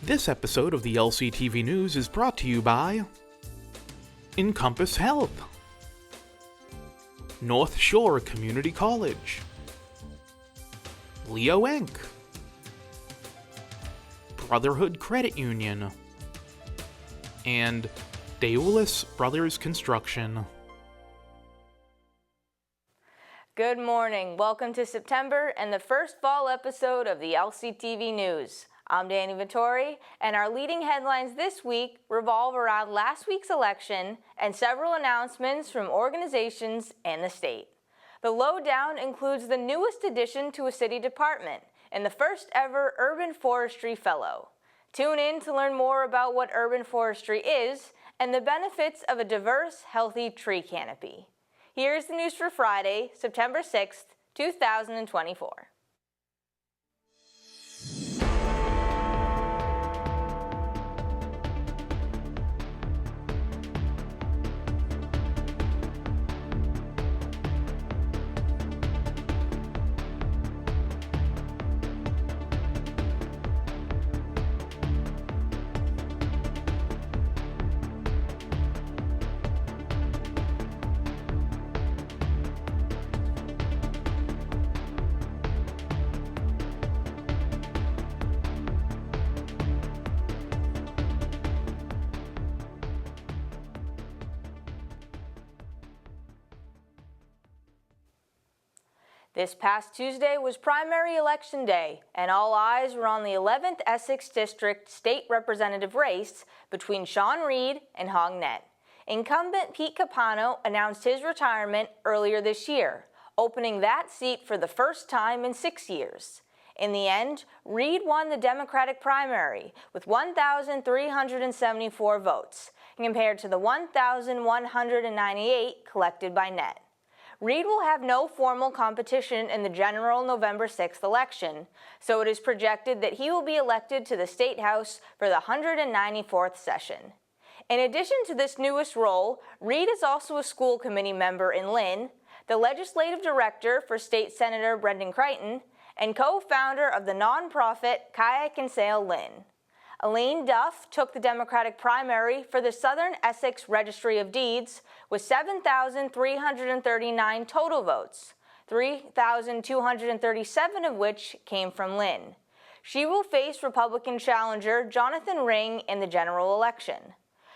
This episode of the LCTV News is brought to you by Encompass Health, North Shore Community College, Leo Inc., Brotherhood Credit Union, and Deolis Brothers Construction. Good morning. Welcome to September and the first fall episode of the LCTV News. I'm Dani Vittori, and our leading headlines this week revolve around last week's election and several announcements from organizations and the state. The Lowdown includes the newest addition to a city department and the first ever Urban Forestry Fellow. Tune in to learn more about what urban forestry is and the benefits of a diverse, healthy tree canopy. Here's the news for Friday, September 6th, 2024. This past Tuesday was primary election day, and all eyes were on the 11th Essex District state representative race between Sean Reed and Hong Net. Incumbent Pete Capano announced his retirement earlier this year, opening that seat for the first time in 6 years. In the end, Reed won the Democratic primary with 1,374 votes, compared to the 1,198 collected by Net. Reed will have no formal competition in the general November 6th election, so it is projected that he will be elected to the State House for the 194th session. In addition to this newest role, Reed is also a school committee member in Lynn, the legislative director for State Senator Brendan Crichton, and co-founder of the nonprofit Kayak and Sail Lynn. Elaine Duff took the Democratic primary for the Southern Essex Registry of Deeds with 7,339 total votes, 3,237 of which came from Lynn. She will face Republican challenger Jonathan Ring in the general election.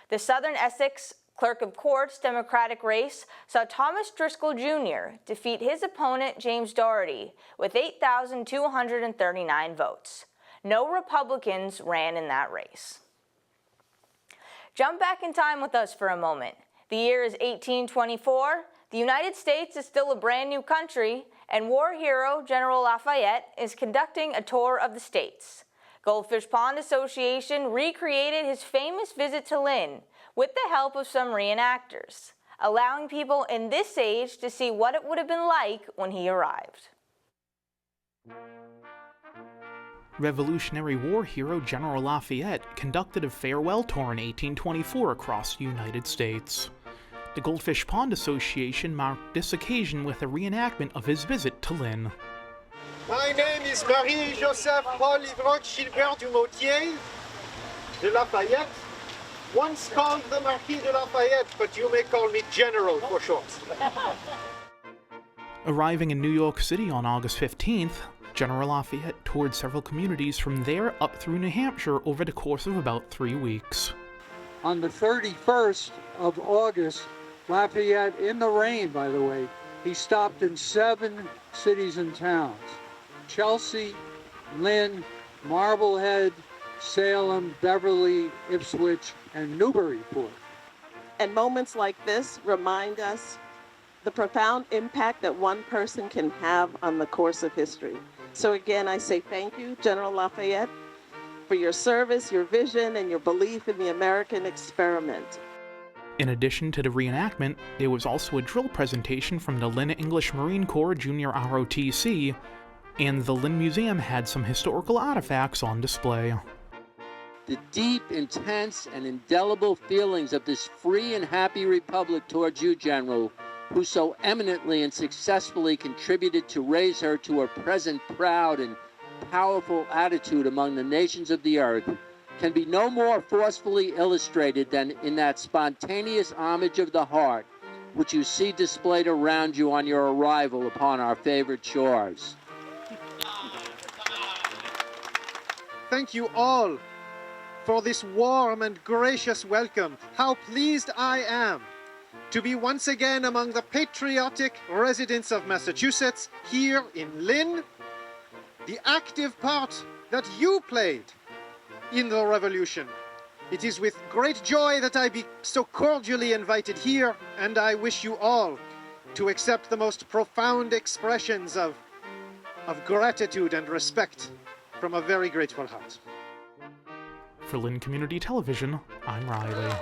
The Southern Essex Clerk of Court's Democratic race saw Thomas Driscoll Jr. defeat his opponent James Doherty with 8,239 votes. No Republicans ran in that race. Jump back in time with us for a moment. The year is 1824. The United States is still a brand new country, and war hero General Lafayette is conducting a tour of the states. Goldfish Pond Association recreated his famous visit to Lynn with the help of some reenactors, allowing people in this age to see what it would have been like when he arrived. Revolutionary War hero General Lafayette conducted a farewell tour in 1824 across the United States. The Goldfish Pond Association marked this occasion with a reenactment of his visit to Lynn. My name is Marie-Joseph Paul Ivroc Gilbert du Motier de Lafayette, once called the Marquis de Lafayette, but you may call me General for short. Arriving in New York City on August 15th, General Lafayette toured several communities from there up through New Hampshire over the course of about 3 weeks. On the 31st of August, Lafayette, in the rain by the way, he stopped in 7 cities and towns: Chelsea, Lynn, Marblehead, Salem, Beverly, Ipswich, and Newburyport. And moments like this remind us the profound impact that one person can have on the course of history. So again, I say thank you, General Lafayette, for your service, your vision, and your belief in the American experiment. In addition to the reenactment, there was also a drill presentation from the Lynn English Marine Corps Junior ROTC, and the Lynn Museum had some historical artifacts on display. The deep, intense, and indelible feelings of this free and happy republic towards you, General, who so eminently and successfully contributed to raise her to her present proud and powerful attitude among the nations of the earth, can be no more forcefully illustrated than in that spontaneous homage of the heart which you see displayed around you on your arrival upon our favorite shores. Thank you all for this warm and gracious welcome. How pleased I am to be once again among the patriotic residents of Massachusetts here in Lynn, the active part that you played in the revolution. It is with great joy that I be so cordially invited here, and I wish you all to accept the most profound expressions of gratitude and respect from a very grateful heart. For Lynn Community Television, I'm Riley.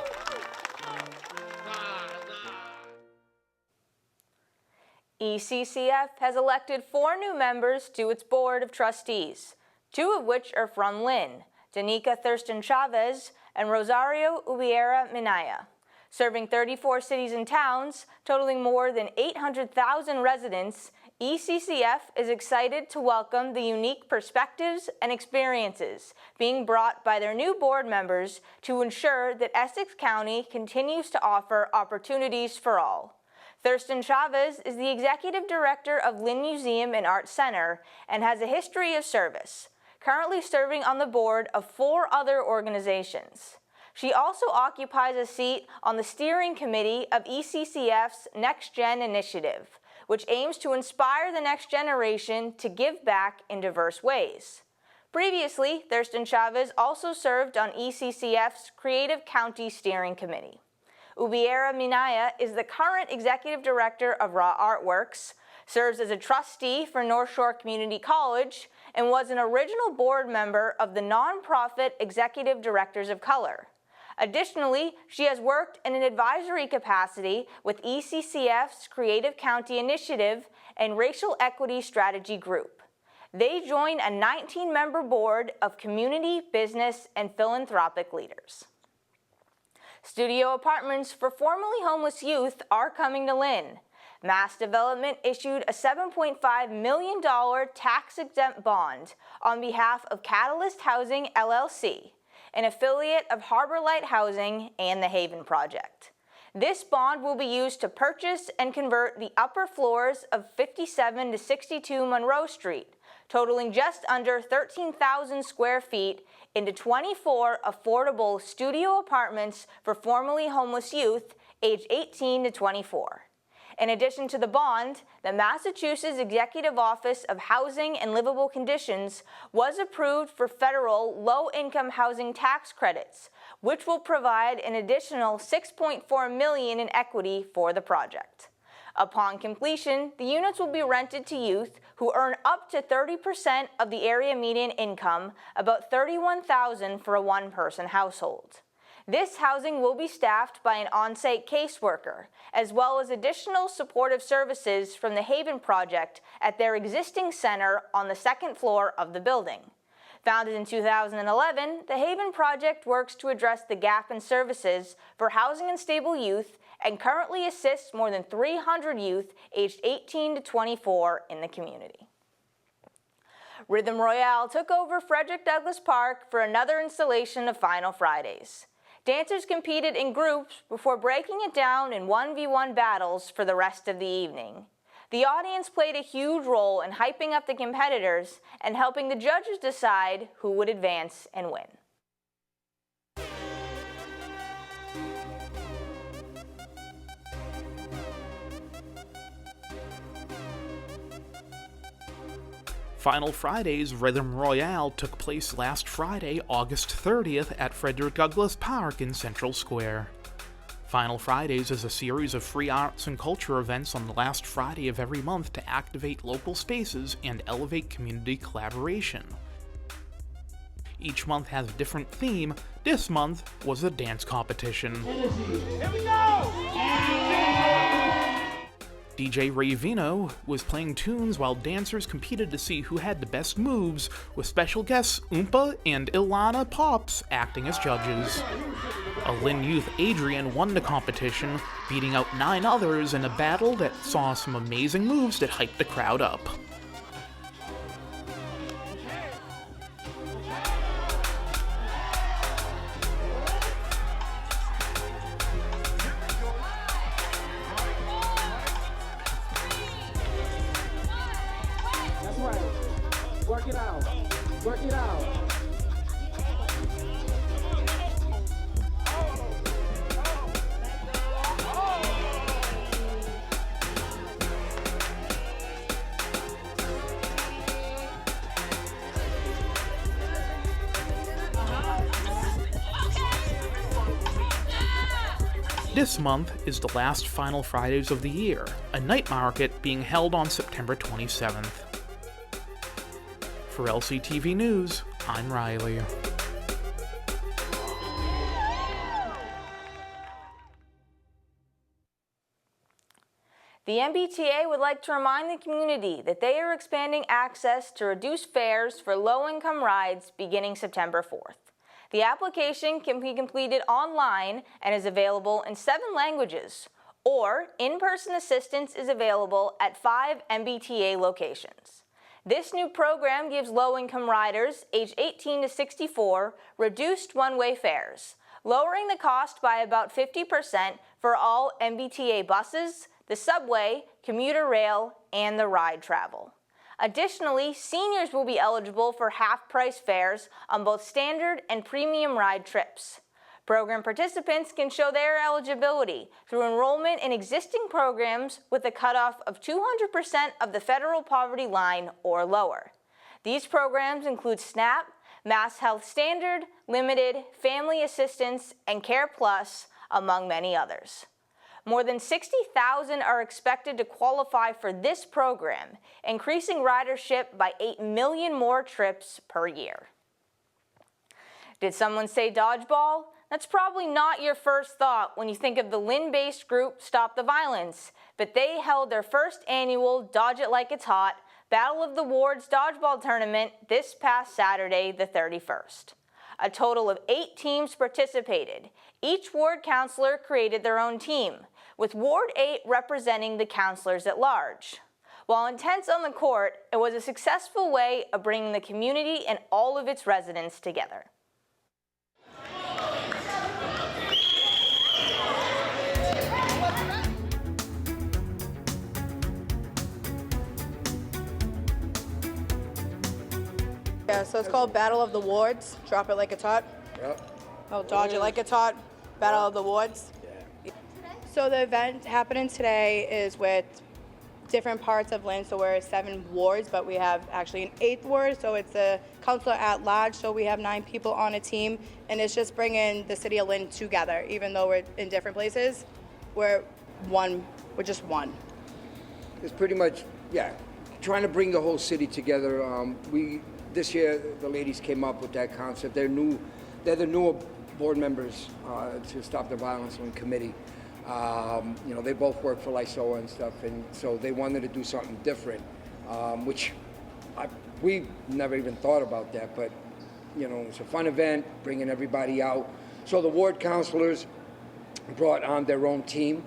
ECCF has elected 4 new members to its Board of Trustees, 2 of which are from Lynn, Danica Thurston Chavez and Rosario Ubiera Minaya. Serving 34 cities and towns, totaling more than 800,000 residents, ECCF is excited to welcome the unique perspectives and experiences being brought by their new board members to ensure that Essex County continues to offer opportunities for all. Thurston Chavez is the Executive Director of Lynn Museum and Art Center and has a history of service, currently serving on the board of 4 other organizations. She also occupies a seat on the steering committee of ECCF's Next Gen initiative, which aims to inspire the next generation to give back in diverse ways. Previously, Thurston Chavez also served on ECCF's Creative County Steering Committee. Ubiera Minaya is the current Executive Director of Raw Artworks, serves as a trustee for North Shore Community College, and was an original board member of the nonprofit Executive Directors of Color. Additionally, she has worked in an advisory capacity with ECCF's Creative County Initiative and Racial Equity Strategy Group. They join a 19-member board of community, business, and philanthropic leaders. Studio apartments for formerly homeless youth are coming to Lynn. Mass Development issued a $7.5 million tax-exempt bond on behalf of Catalyst Housing, LLC, an affiliate of Harbor Light Housing and the Haven Project. This bond will be used to purchase and convert the upper floors of 57 to 62 Monroe Street, totaling just under 13,000 square feet, into 24 affordable studio apartments for formerly homeless youth aged 18 to 24. In addition to the bond, the Massachusetts Executive Office of Housing and Livable Conditions was approved for federal low-income housing tax credits, which will provide an additional $6.4 million in equity for the project. Upon completion, the units will be rented to youth who earn up to 30% of the area median income, about $31,000 for a one-person household. This housing will be staffed by an on-site caseworker, as well as additional supportive services from the Haven Project at their existing center on the 2nd floor of the building. Founded in 2011, the Haven Project works to address the gap in services for housing unstable youth and currently assists more than 300 youth aged 18 to 24 in the community. Rhythm Royale took over Frederick Douglass Park for another installation of Final Fridays. Dancers competed in groups before breaking it down in 1v1 battles for the rest of the evening. The audience played a huge role in hyping up the competitors and helping the judges decide who would advance and win. Final Friday's Rhythm Royale took place last Friday, August 30th at Frederick Douglass Park in Central Square. Final Fridays is a series of free arts and culture events on the last Friday of every month to activate local spaces and elevate community collaboration. Each month has a different theme. This month was a dance competition. Here we go! DJ Ray Vino was playing tunes while dancers competed to see who had the best moves, with special guests Oompa and Ilana Pops acting as judges. A Lynn youth Adrian won the competition, beating out 9 others in a battle that saw some amazing moves that hyped the crowd up. This month is the last Final Fridays of the year, a night market being held on September 27th. For LCTV News, I'm Riley. The MBTA would like to remind the community that they are expanding access to reduced fares for low-income rides beginning September 4th. The application can be completed online and is available in 7 languages, or in-person assistance is available at 5 MBTA locations. This new program gives low-income riders aged 18 to 64 reduced one-way fares, lowering the cost by about 50% for all MBTA buses, the subway, commuter rail, and the ride travel. Additionally, seniors will be eligible for half-price fares on both standard and premium ride trips. Program participants can show their eligibility through enrollment in existing programs with a cutoff of 200% of the federal poverty line or lower. These programs include SNAP, Mass Health Standard, Limited, Family Assistance, and Care Plus, among many others. More than 60,000 are expected to qualify for this program, increasing ridership by 8 million more trips per year. Did someone say dodgeball? That's probably not your first thought when you think of the Lynn-based group Stop the Violence, but they held their first annual Dodge It Like It's Hot Battle of the Wards dodgeball tournament this past Saturday, the 31st. A total of 8 teams participated. Each ward councilor created their own team, with Ward 8 representing the councilors at large. While intense on the court, it was a successful way of bringing the community and all of its residents together. Yeah, so it's called Battle of the Wards. Drop it like it's hot. Yep. Oh, dodge it like it's hot. Battle of the Wards. Yeah. So the event happening today is with different parts of Lynn. So we're 7 wards, but we have actually an 8th ward. So it's a councilor at large. So we have 9 people on a team, and it's just bringing the city of Lynn together. Even though we're in different places, we're one. We're just one. It's pretty much, yeah, trying to bring the whole city together. This year, the ladies came up with that concept. They're the newer board members to Stop the Violence on committee. They both work for LISOA and stuff, and so they wanted to do something different, which we never even thought about that, but it's a fun event, bringing everybody out. So the ward councilors brought on their own team,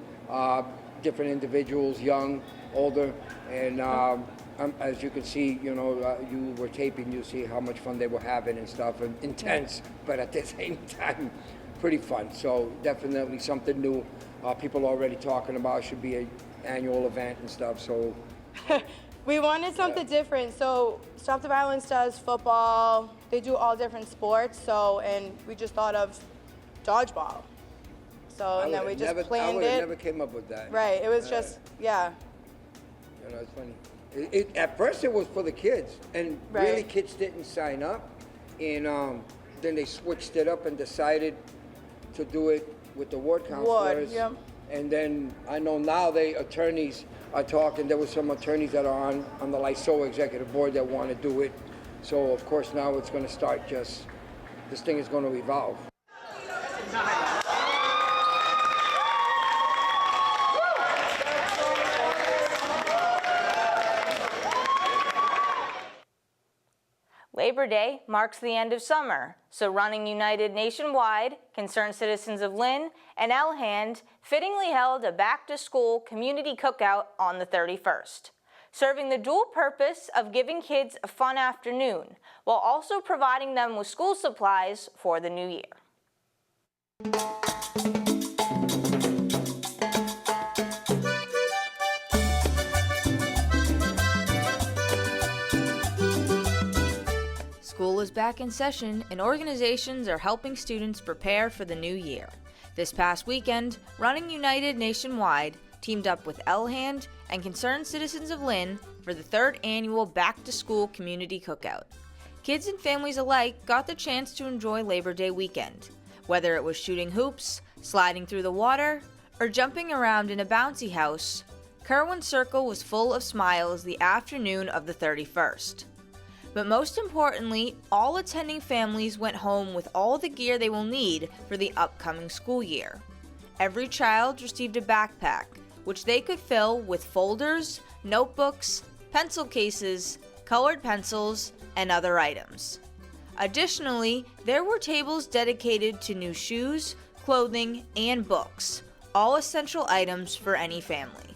different individuals, young, older, and as you can see, you were taping, you see how much fun they were having and stuff, and intense, but at the same time, pretty fun. So definitely something new. People already talking about should be an annual event and stuff. So we wanted something different. So Stop the Violence does football. They do all different sports. And we just thought of dodgeball. So and then we just planned it. I never came up with that. Right. It was just yeah. It's funny. At first it was for the kids, and really kids didn't sign up, and then they switched it up and decided to do it with the ward councilors. Yep. And then I know now attorneys are talking. There were some attorneys that are on the LISOA executive board that want to do it. So of course now it's going to start this thing is going to evolve. Labor Day marks the end of summer, so Running United nationwide, Concerned Citizens of Lynn, and Elhand fittingly held a back-to-school community cookout on the 31st, serving the dual purpose of giving kids a fun afternoon while also providing them with school supplies for the new year. School is back in session, and organizations are helping students prepare for the new year. This past weekend, Running United nationwide teamed up with Elhand and Concerned Citizens of Lynn for the 3rd annual Back to School Community Cookout. Kids and families alike got the chance to enjoy Labor Day weekend, whether it was shooting hoops, sliding through the water, or jumping around in a bouncy house, Kerwin Circle was full of smiles the afternoon of the 31st. But most importantly, all attending families went home with all the gear they will need for the upcoming school year. Every child received a backpack, which they could fill with folders, notebooks, pencil cases, colored pencils, and other items. Additionally, there were tables dedicated to new shoes, clothing, and books, all essential items for any family.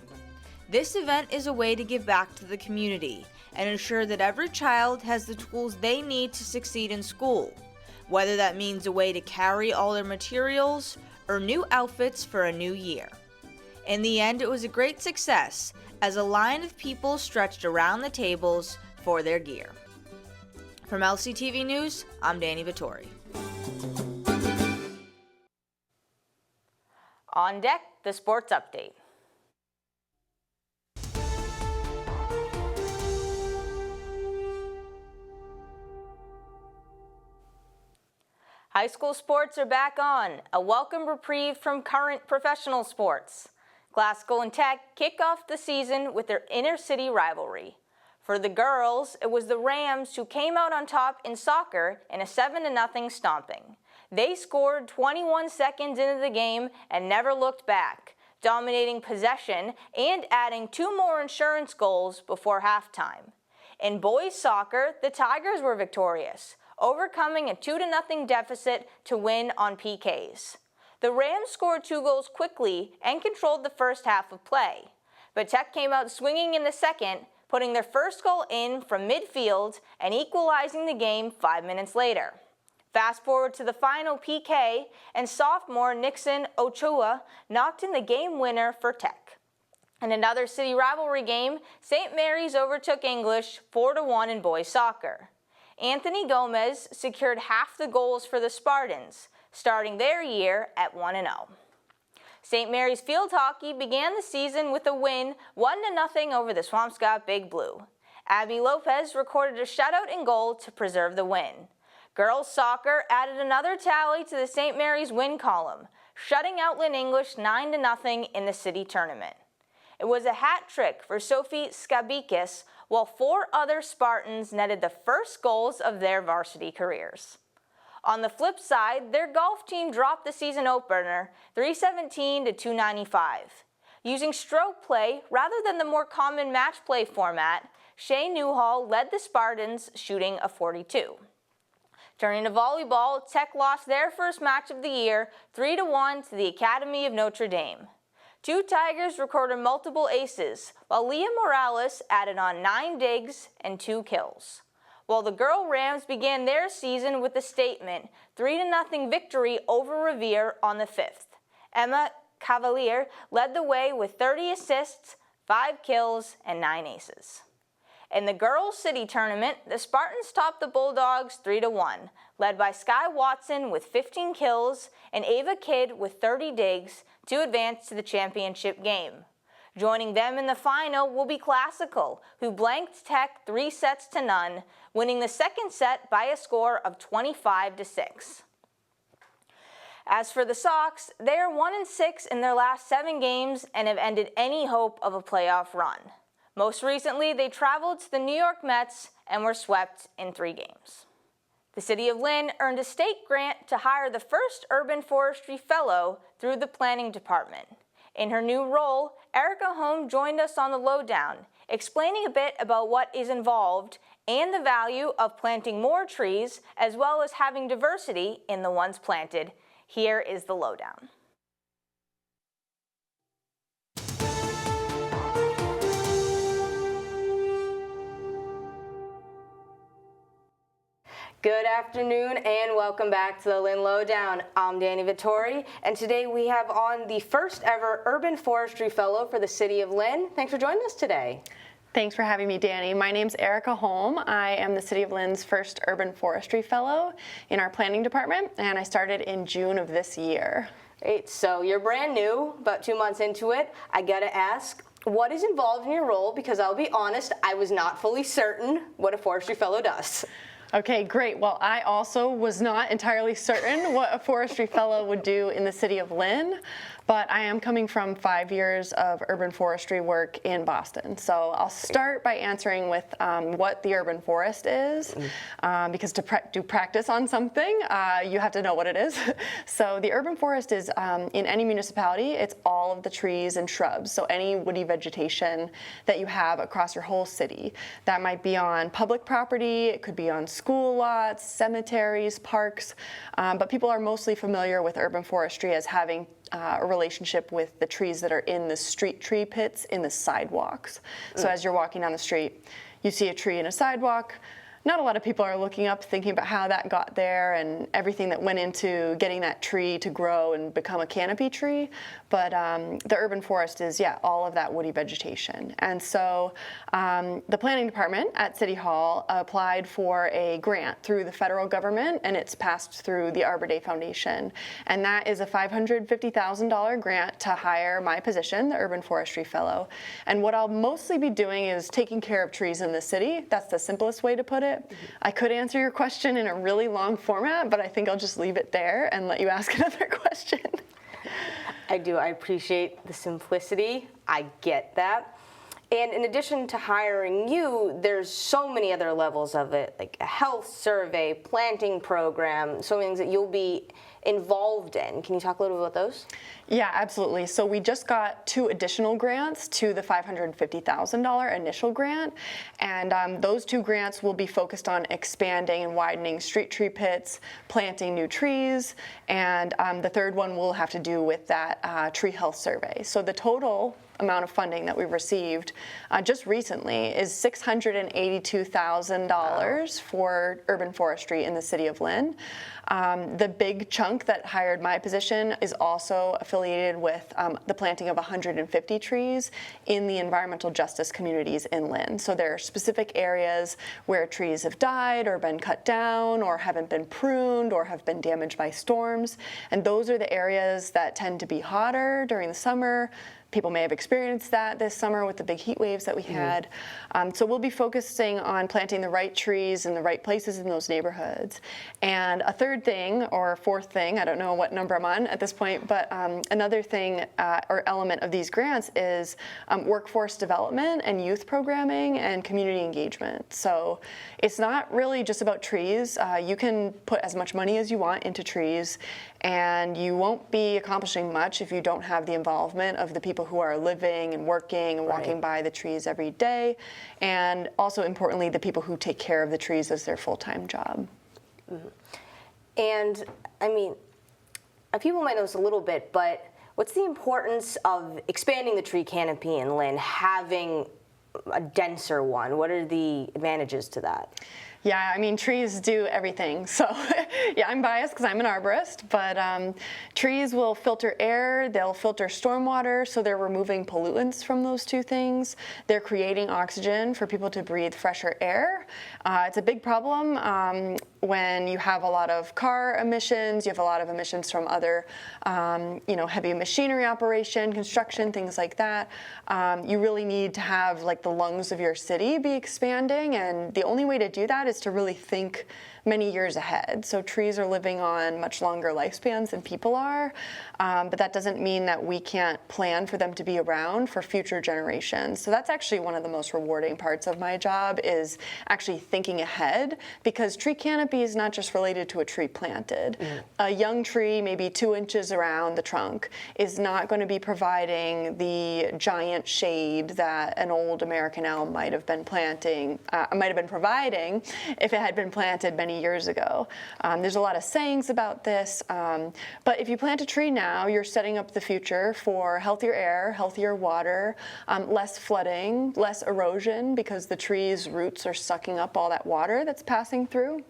This event is a way to give back to the community and ensure that every child has the tools they need to succeed in school, whether that means a way to carry all their materials or new outfits for a new year. In the end, it was a great success as a line of people stretched around the tables for their gear. From LCTV News, I'm Dani Vittori. On deck, the sports update. High school sports are back on, a welcome reprieve from current professional sports. Glasgow and Tech kick off the season with their inter-city rivalry. For the girls, it was the Rams who came out on top in soccer in a 7-0 stomping. They scored 21 seconds into the game and never looked back, dominating possession and adding 2 more insurance goals before halftime. In boys soccer, the Tigers were victorious, overcoming a 2-0 deficit to win on PKs. The Rams scored 2 goals quickly and controlled the first half of play, but Tech came out swinging in the second, putting their first goal in from midfield and equalizing the game 5 minutes later. Fast forward to the final PK, and sophomore Nixon Ochoa knocked in the game winner for Tech. In another city rivalry game, St. Mary's overtook English 4-1 in boys soccer. Anthony Gomez secured half the goals for the Spartans, starting their year at 1-0. St. Mary's field hockey began the season with a win 1-0 over the Swampscott Big Blue. Abby Lopez recorded a shutout in goal to preserve the win. Girls soccer added another tally to the St. Mary's win column, shutting out Lynn English 9-0 in the city tournament. It was a hat trick for Sophie Skabikis, while 4 other Spartans netted the first goals of their varsity careers. On the flip side, their golf team dropped the season opener 317 to 295. Using stroke play rather than the more common match play format, Shay Newhall led the Spartans, shooting a 42. Turning to volleyball, Tech lost their first match of the year 3-1 to the Academy of Notre Dame. 2 Tigers recorded multiple aces, while Leah Morales added on 9 digs and 2 kills. While the girl Rams began their season with a statement 3-0 victory over Revere on the 5th. Emma Cavalier led the way with 30 assists, 5 kills, and 9 aces. In the girls' city tournament, the Spartans topped the Bulldogs 3-1, led by Sky Watson with 15 kills and Ava Kidd with 30 digs to advance to the championship game. Joining them in the final will be Classical, who blanked Tech 3-0, winning the second set by a score of 25-6. As for the Sox, they are 1-6 in their last 7 games and have ended any hope of a playoff run. Most recently, they traveled to the New York Mets and were swept in 3 games. The City of Lynn earned a state grant to hire the first Urban Forestry Fellow through the Planning Department. In her new role, Erica Holm joined us on the Lowdown, explaining a bit about what is involved and the value of planting more trees, as well as having diversity in the ones planted. Here is the Lowdown. Good afternoon and welcome back to the Lynn Lowdown. I'm Dani Vittori, and today we have on the first ever Urban Forestry Fellow for the City of Lynn. Thanks for joining us today. Thanks for having me, Dani. My name's Erica Holm. I am the City of Lynn's first Urban Forestry Fellow in our planning department, and I started in June of this year. Great, so you're brand new, about 2 months into it. I gotta ask, what is involved in your role? Because I'll be honest, I was not fully certain what a Forestry Fellow does. Okay, great. Well, I also was not entirely certain what a forestry fellow would do in the city of Lynn, but I am coming from 5 years of urban forestry work in Boston. So I'll start by answering with what the urban forest is, because to do practice on something, you have to know what it is. So the urban forest is, in any municipality, it's all of the trees and shrubs, so any woody vegetation that you have across your whole city. That might be on public property, it could be on school lots, cemeteries, parks, but people are mostly familiar with urban forestry as having a relationship with the trees that are in the street tree pits in the sidewalks. So as you're walking down the street, you see a tree in a sidewalk. Not a lot of people are looking up thinking about how that got there and everything that went into getting that tree to grow and become a canopy tree. But the urban forest is, yeah, all of that woody vegetation. And so the planning department at City Hall applied for a grant through the federal government, and it's passed through the Arbor Day Foundation. And that is a $550,000 grant to hire my position, the Urban Forestry Fellow. And what I'll mostly be doing is taking care of trees in the city. That's the simplest way to put it. I could answer your question in a really long format, but I think I'll just leave it there and let you ask another question. I do. I appreciate the simplicity. I get that. And in addition to hiring you, there's so many other levels of it, like a health survey, planting program, so many things that you'll be involved in. Can you talk a little bit about those? Yeah, absolutely. So we just got 2 additional grants to the $550,000 initial grant, and those 2 grants will be focused on expanding and widening street tree pits, planting new trees, and the third one will have to do with that tree health survey. So the total amount of funding that we've received just recently is $682,000 for urban forestry in the city of Lynn. The big chunk that hired my position is also affiliated with the planting of 150 trees in the environmental justice communities in Lynn. So there are specific areas where trees have died or been cut down or haven't been pruned or have been damaged by storms. And those are the areas that tend to be hotter during the summer. People may have experienced that this summer with the big heat waves that we had. So we'll be focusing on planting the right trees in the right places in those neighborhoods. And a third thing, or fourth thing, I don't know what number I'm on at this point, but another thing or element of these grants is workforce development and youth programming and community engagement. So it's not really just about trees. You can put as much money as you want into trees, and you won't be accomplishing much if you don't have the involvement of the people who are living and working and walking by the trees every day, and also importantly, the people who take care of the trees as their full-time job. And I mean, people might know this a little bit, but what's the importance of expanding the tree canopy in Lynn, having a denser one? What are the advantages to that? Yeah, I mean, trees do everything. So yeah, I'm biased because I'm an arborist, but trees will filter air, they'll filter stormwater, so they're removing pollutants from those 2 things. They're creating oxygen for people to breathe fresher air. It's a big problem when you have a lot of car emissions, you have a lot of emissions from other, heavy machinery operation, construction, things like that. You really need to have like the lungs of your city be expanding, and the only way to do that is to really think many years ahead. So trees are living on much longer lifespans than people are, but that doesn't mean that we can't plan for them to be around for future generations. So that's actually one of the most rewarding parts of my job, is actually thinking ahead, because tree canopy is not just related to a tree planted. A young tree, maybe 2 inches around the trunk, is not going to be providing the giant shade that an old American elm might have been providing if it had been planted many years ago. There's a lot of sayings about this, but if you plant a tree now, you're setting up the future for healthier air, healthier water, less flooding, less erosion, because the tree's roots are sucking up all that water that's passing through.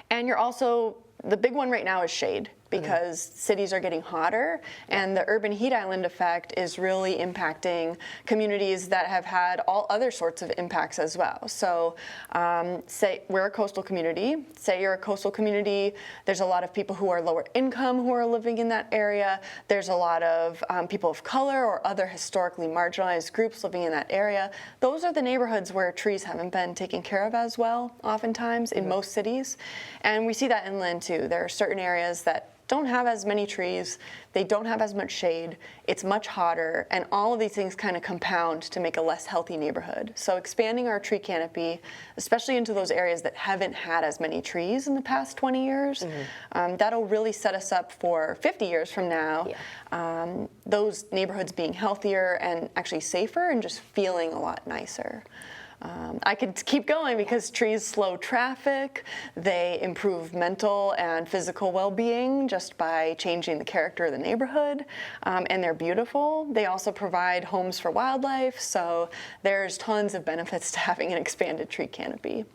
And you're also, the big one right now is shade, because cities are getting hotter, and the urban heat island effect is really impacting communities that have had all other sorts of impacts as well. So say we're a coastal community. Say you're a coastal community, there's a lot of people who are lower income who are living in that area. There's a lot of people of color or other historically marginalized groups living in that area. Those are the neighborhoods where trees haven't been taken care of as well, oftentimes, in most cities. And we see that in Lynn, too. There are certain areas that don't have as many trees, they don't have as much shade, it's much hotter, and all of these things kind of compound to make a less healthy neighborhood. So expanding our tree canopy, especially into those areas that haven't had as many trees in the past 20 years, that'll really set us up for 50 years from now, those neighborhoods being healthier and actually safer and just feeling a lot nicer. I could keep going because trees slow traffic, they improve mental and physical well-being just by changing the character of the neighborhood, and they're beautiful. They also provide homes for wildlife, so there's tons of benefits to having an expanded tree canopy.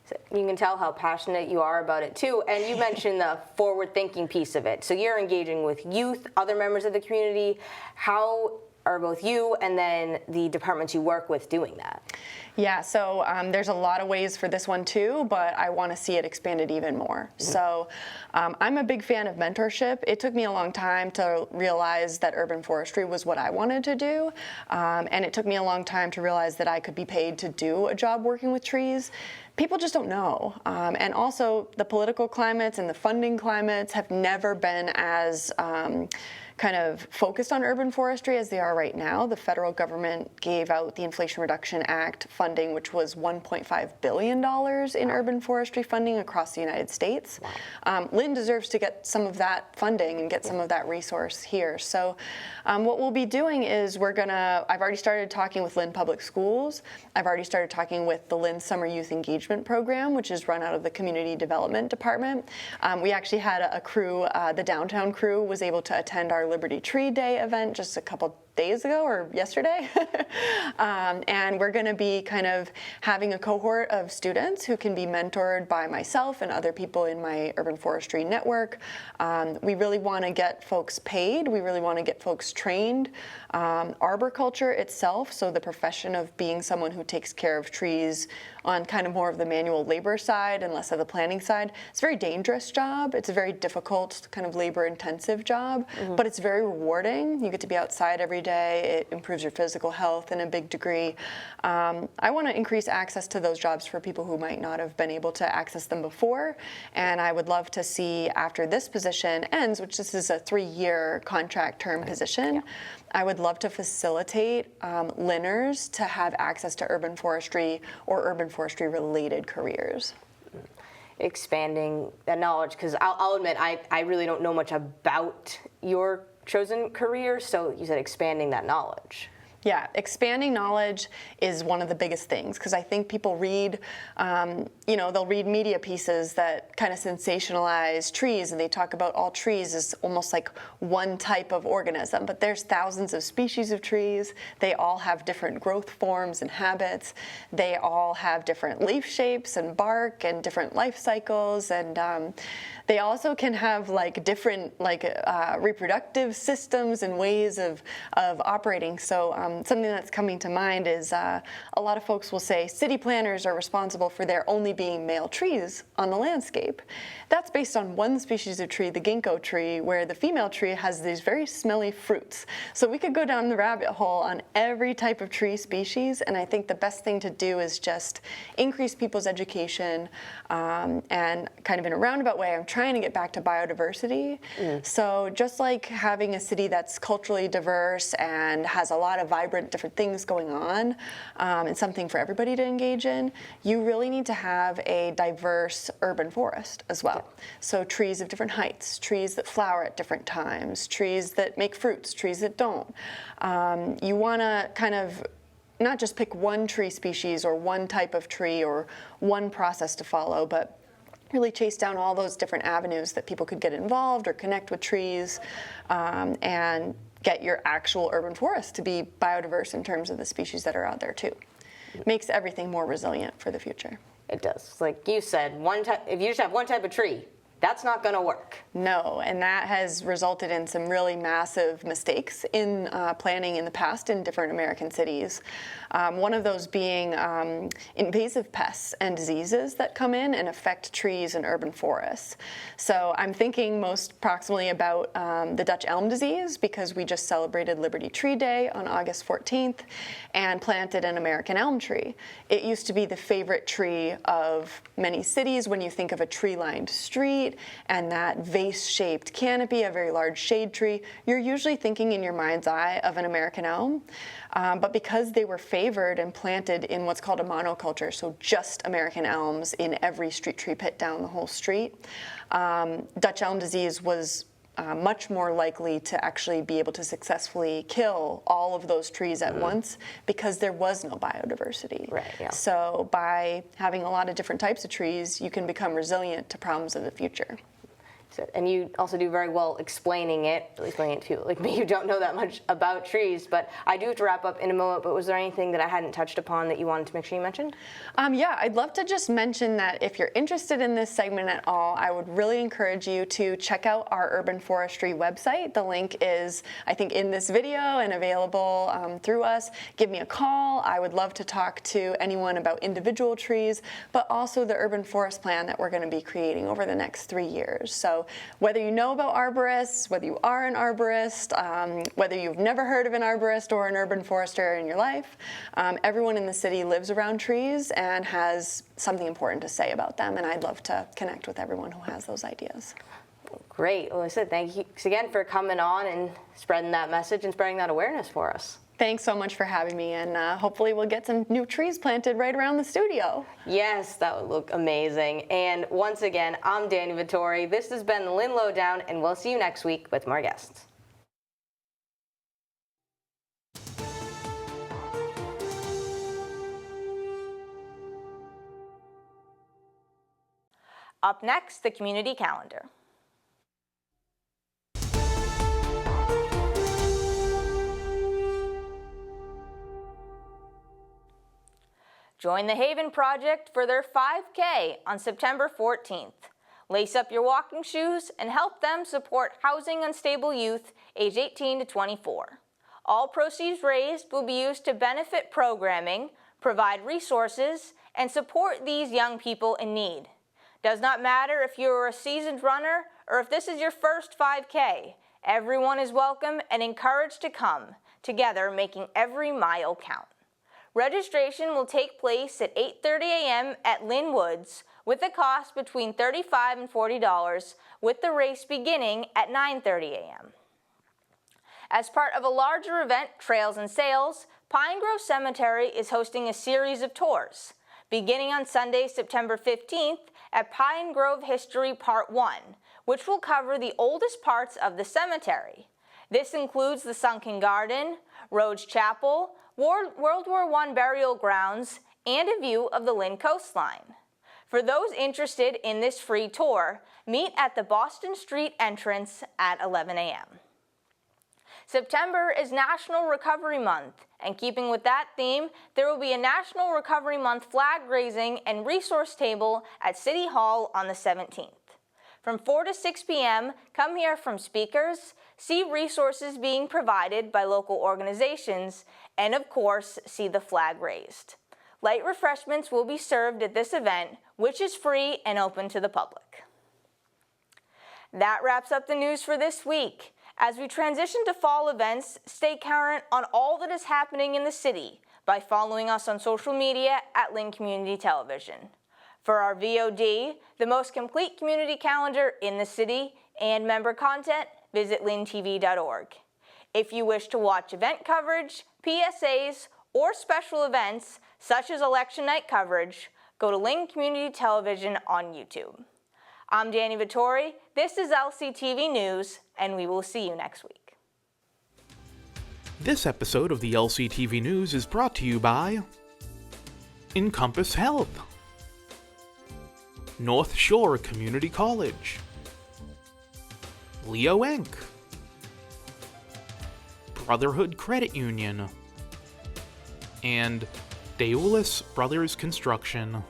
So you can tell how passionate you are about it too, and you mentioned the forward-thinking piece of it. So you're engaging with youth, other members of the community. How are both you and then the departments you work with doing that? Yeah, so there's a lot of ways for this one too, but I want to see it expanded even more. So I'm a big fan of mentorship. It took me a long time to realize that urban forestry was what I wanted to do, and it took me a long time to realize that I could be paid to do a job working with trees. People just don't know. And also the political climates and the funding climates have never been as kind of focused on urban forestry as they are right now. The federal government gave out the Inflation Reduction Act funding, which was $1.5 billion in urban forestry funding across the United States. Lynn deserves to get some of that funding and get some of that resource here. So what we'll be doing is I've already started talking with Lynn Public Schools. I've already started talking with the Lynn Summer Youth Engagement Program, which is run out of the Community Development Department. We actually had a crew, the downtown crew was able to attend our Liberty Tree Day event just a couple days ago or yesterday. And we're going to be kind of having a cohort of students who can be mentored by myself and other people in my urban forestry network. We really want to get folks paid. We really want to get folks trained. Arboriculture itself, so the profession of being someone who takes care of trees on kind of more of the manual labor side and less of the planning side, it's a very dangerous job. It's a very difficult, kind of labor-intensive job, but it's very rewarding. You get to be outside every day. It improves your physical health in a big degree. I want to increase access to those jobs for people who might not have been able to access them before, and I would love to see after this position ends, which this is a 3-year contract term position, I would love to facilitate Linners to have access to urban forestry or urban forestry related careers. Expanding that knowledge, because I'll admit I really don't know much about your chosen career, so you said expanding that knowledge. Yeah, expanding knowledge is one of the biggest things, because I think people read, they'll read media pieces that kind of sensationalize trees, and they talk about all trees as almost like one type of organism, but there's thousands of species of trees. They all have different growth forms and habits. They all have different leaf shapes and bark and different life cycles, and they also can have like different reproductive systems and ways of operating. So something that's coming to mind is a lot of folks will say city planners are responsible for there only being male trees on the landscape. That's based on one species of tree, the ginkgo tree, where the female tree has these very smelly fruits. So we could go down the rabbit hole on every type of tree species, and I think the best thing to do is just increase people's education, and kind of in a roundabout way, I'm trying to get back to biodiversity. So just like having a city that's culturally diverse and has a lot of vibrant different things going on, and something for everybody to engage in, you really need to have a diverse urban forest as well. So trees of different heights, trees that flower at different times, trees that make fruits, trees that don't. You want to kind of not just pick one tree species or one type of tree or one process to follow, but really chase down all those different avenues that people could get involved or connect with trees, and get your actual urban forest to be biodiverse in terms of the species that are out there too. Makes everything more resilient for the future. It does. Like you said, if you just have one type of tree, That's not going to work. No, and that has resulted in some really massive mistakes in planning in the past in different American cities. One of those being invasive pests and diseases that come in and affect trees in urban forests. So I'm thinking most proximally about the Dutch elm disease, because we just celebrated Liberty Tree Day on August 14th and planted an American elm tree. It used to be the favorite tree of many cities when you think of a tree-lined street and that vase-shaped canopy, a very large shade tree. You're usually thinking in your mind's eye of an American elm. But because they were favored and planted in what's called a monoculture, so just American elms in every street tree pit down the whole street, Dutch elm disease was much more likely to actually be able to successfully kill all of those trees at once, because there was no biodiversity. Right, yeah. So by having a lot of different types of trees, you can become resilient to problems of the future. And you also do very well explaining it to people like me who don't know that much about trees. But I do have to wrap up in a moment. But was there anything that I hadn't touched upon that you wanted to make sure you mentioned? Yeah, I'd love to just mention that if you're interested in this segment at all, I would really encourage you to check out our Urban Forestry website. The link is, I think, in this video and available through us. Give me a call. I would love to talk to anyone about individual trees, but also the urban forest plan that we're going to be creating over the next 3 years. So whether you know about arborists, whether you are an arborist, whether you've never heard of an arborist or an urban forester in your life, everyone in the city lives around trees and has something important to say about them, and I'd love to connect with everyone who has those ideas. Great. Well, listen, thanks again for coming on and spreading that message and spreading that awareness for us. Thanks so much for having me, and hopefully we'll get some new trees planted right around the studio. Yes, that would look amazing. And once again, I'm Dani Vittori. This has been Lynn Lowdown, and we'll see you next week with more guests. Up next, the community calendar. Join the Haven Project for their 5K on September 14th. Lace up your walking shoes and help them support housing unstable youth age 18 to 24. All proceeds raised will be used to benefit programming, provide resources, and support these young people in need. Does not matter if you're a seasoned runner or if this is your first 5K. Everyone is welcome and encouraged to come, together making every mile count. Registration will take place at 8:30 a.m. at Lynn Woods, with a cost between $35 and $40, with the race beginning at 9:30 a.m. As part of a larger event, Trails and Sales, Pine Grove Cemetery is hosting a series of tours, beginning on Sunday, September 15th at Pine Grove History Part 1, which will cover the oldest parts of the cemetery. This includes the Sunken Garden, Rhodes Chapel, World War I burial grounds, and a view of the Lynn coastline. For those interested in this free tour, meet at the Boston Street entrance at 11 a.m. September is National Recovery Month, and keeping with that theme, there will be a National Recovery Month flag raising and resource table at City Hall on the 17th. From 4 to 6 p.m., come hear from speakers, see resources being provided by local organizations, and of course, see the flag raised. Light refreshments will be served at this event, which is free and open to the public. That wraps up the news for this week. As we transition to fall events, stay current on all that is happening in the city by following us on social media at Lynn Community Television. For our VOD, the most complete community calendar in the city, and member content, visit lyntv.org. If you wish to watch event coverage, PSAs, or special events, such as election night coverage, go to Lynn Community Television on YouTube. I'm Dani Vittori, this is LCTV News, and we will see you next week. This episode of the LCTV News is brought to you by Encompass Health, North Shore Community College, Leo Inc., Brotherhood Credit Union, and Deolis Brothers Construction.